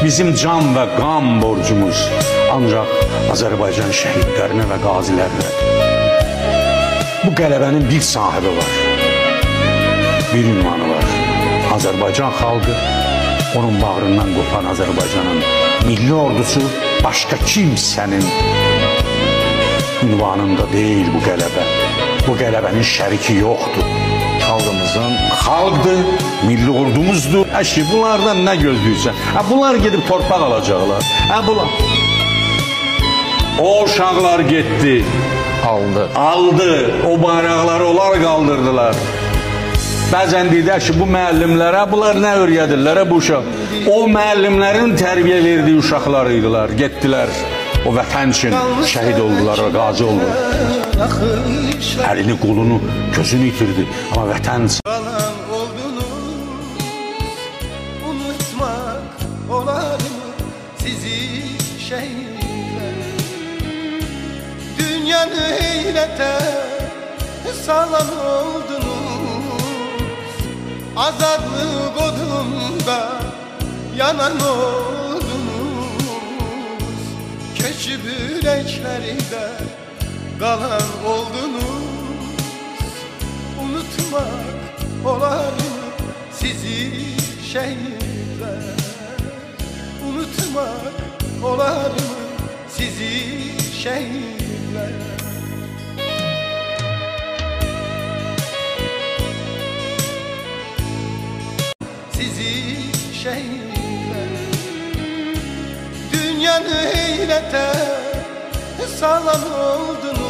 Bizim can və qan borcumuz ancaq Azərbaycan şəhidlərinə və qazilərinə. Bu qələbənin bir sahibi var, bir ünvanı var. Azərbaycan xalqı, onun bağrından qopan Azərbaycanın milli ordusu başqa kimsənin ünvanında deyil bu qələbə. Bu qələbənin şəriki yoxdur. Xalqdır, milli ordumuzdur. Əşi, bunlardan nə gözləyirsən? Bunlar gedib torpaq alacaqlar. O uşaqlar getdi, aldı, o bayraqları onlar qaldırdılar. Bəzən deyilər ki, bu müəllimlərə, bunlar nə öyrədirlər bu uşaq? O müəllimlərin tərbiyə verdiyi uşaqlar idilər, getdilər. O vətən üçün şəhid oldular və qazi oldular. Əlini, qolunu, gözünü itirdi. Amma vətən... Qalan olduğunu unutmaq olar mı sizi şehitler? Dünyanı heyrete salan oldunuz, azadlık odunda yanan oldunuz. Keçi yüreklerde kalan oldunuz. Unutmak olar mı sizi şehitler? Unutmak olar mı sizi şehitler? Sizi şehitler. Dünyanı heyrete salan oldunuz.